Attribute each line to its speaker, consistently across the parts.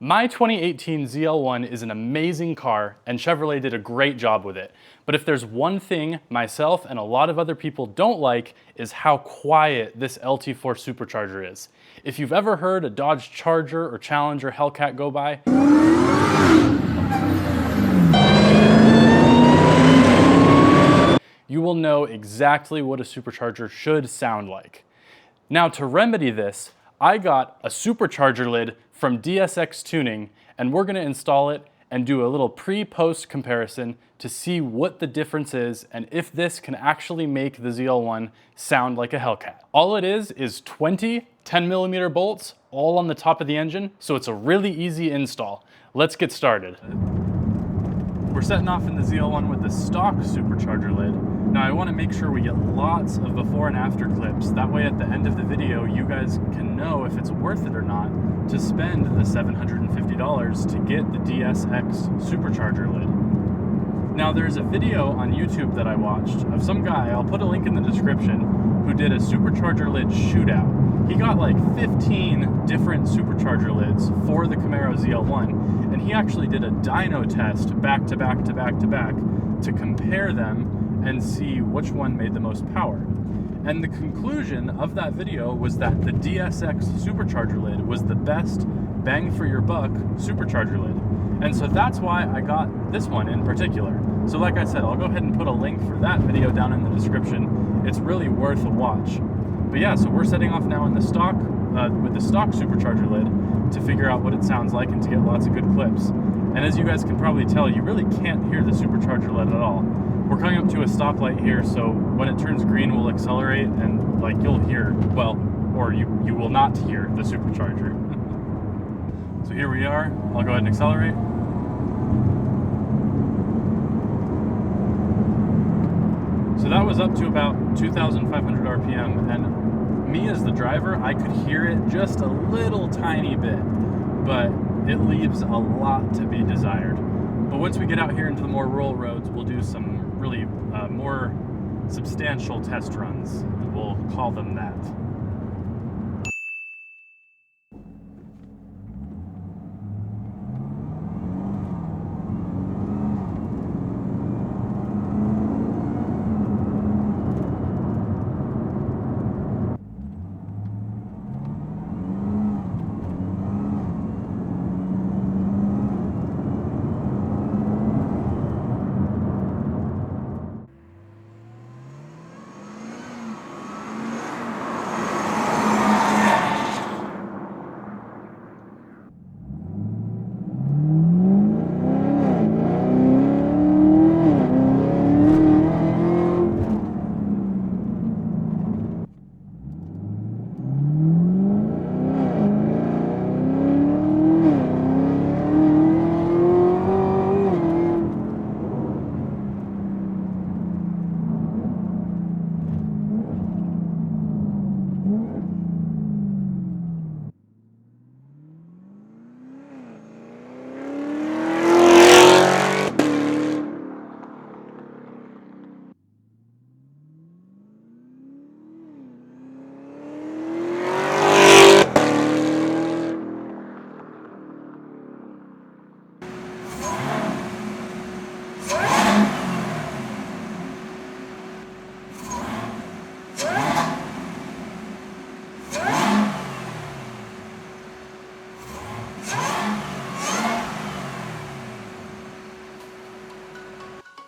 Speaker 1: My 2018 ZL1 is an amazing car, and Chevrolet did a great job with it. But if there's one thing myself and a lot of other people don't like, is how quiet this LT4 supercharger is. If you've ever heard a Dodge Charger or Challenger Hellcat go by, you will know exactly what a supercharger should sound like. Now, to remedy this, I got a supercharger lid from DSX Tuning, and we're gonna install it and do a little pre-post comparison to see what the difference is and if this can actually make the ZL1 sound like a Hellcat. All it is 20 10mm bolts all on the top of the engine, so it's a really easy install. Let's get started. We're setting off in the ZL1 with the stock supercharger lid. Now I want to make sure we get lots of before and after clips. That way at the end of the video, you guys can know if it's worth it or not to spend the $750 to get the DSX supercharger lid. Now there's a video on YouTube that I watched of some guy, I'll put a link in the description, who did a supercharger lid shootout. He got like 15 different supercharger lids for the Camaro ZL1, and he actually did a dyno test back to back to back to back to compare them and see which one made the most power. And the conclusion of that video was that the DSX supercharger lid was the best bang for your buck supercharger lid. And so that's why I got this one in particular. So like I said, I'll go ahead and put a link for that video down in the description. It's really worth a watch. But yeah, so we're setting off now in the stock, with the stock supercharger lid to figure out what it sounds like and to get lots of good clips. And as you guys can probably tell, you really can't hear the supercharger lid at all. We're coming up to a stoplight here, so when it turns green, we'll accelerate and like you'll hear, well, or you will not hear the supercharger. So here we are, I'll go ahead and accelerate. So that was up to about 2,500 RPM, and me as the driver, I could hear it just a little tiny bit, but it leaves a lot to be desired. But once we get out here into the more rural roads, we'll do some really more substantial test runs. We'll call them that.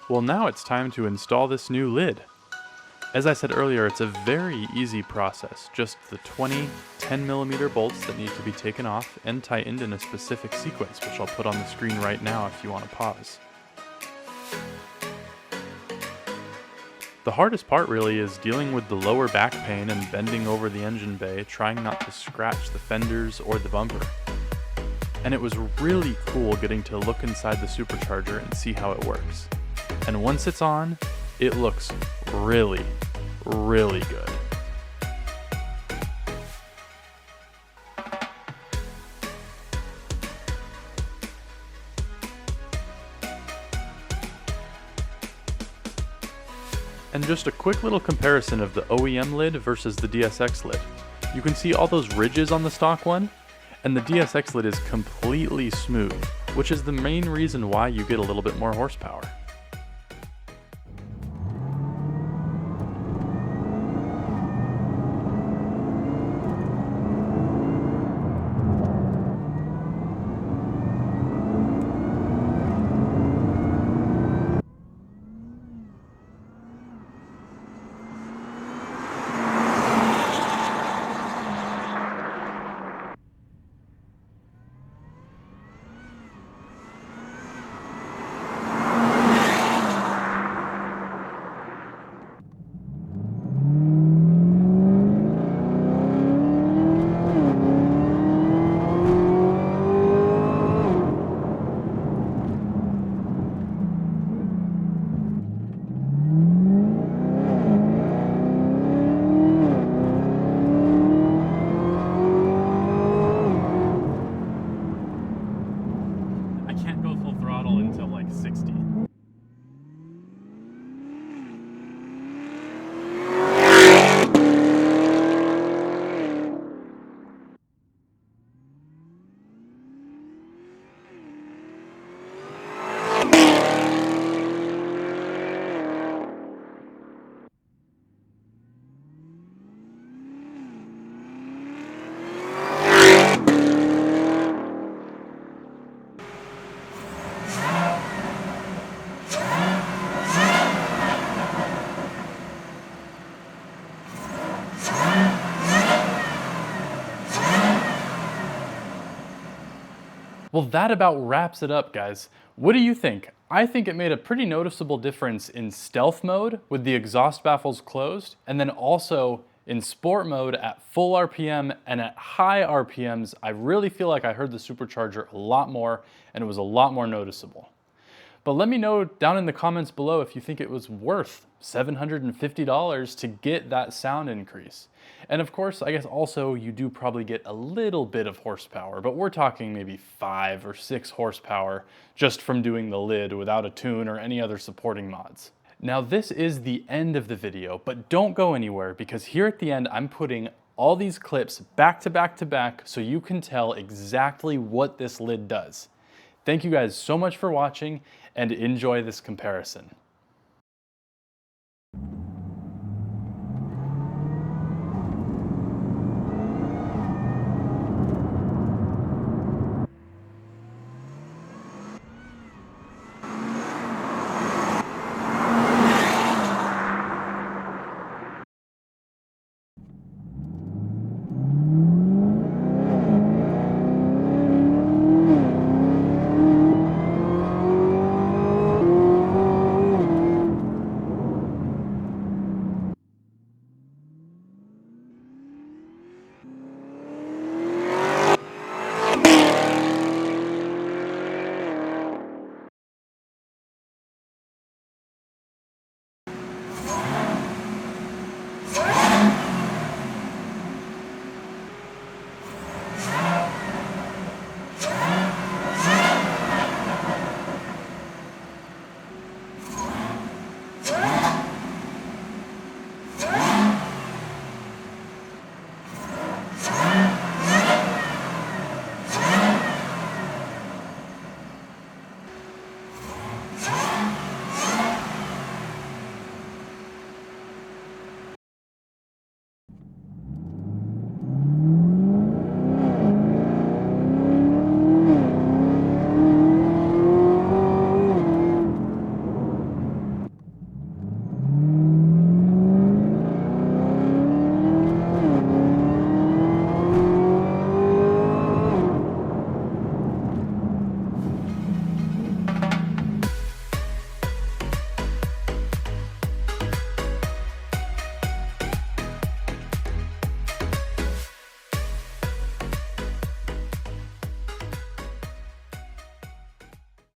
Speaker 1: Well, now it's time to install this new lid. As I said earlier, it's a very easy process, just the 20 10mm bolts that need to be taken off and tightened in a specific sequence, which I'll put on the screen right now if you want to pause. The hardest part really is dealing with the lower back pain and bending over the engine bay, trying not to scratch the fenders or the bumper. And it was really cool getting to look inside the supercharger and see how it works. And once it's on, it looks really, really good. And just a quick little comparison of the OEM lid versus the DSX lid. You can see all those ridges on the stock one, And the DSX lid is completely smooth, which is the main reason why you get a little bit more horsepower. Until like 60. Well, that about wraps it up, guys. What do you think? I think it made a pretty noticeable difference in stealth mode with the exhaust baffles closed, and then also in sport mode at full RPM and at high RPMs, I really feel like I heard the supercharger a lot more and it was a lot more noticeable. But let me know down in the comments below if you think it was worth $750 to get that sound increase. And of course, I guess also you do probably get a little bit of horsepower, but we're talking maybe 5 or 6 horsepower just from doing the lid without a tune or any other supporting mods. Now this is the end of the video, but don't go anywhere because here at the end I'm putting all these clips back to back to back so you can tell exactly what this lid does. Thank you guys so much for watching and enjoy this comparison.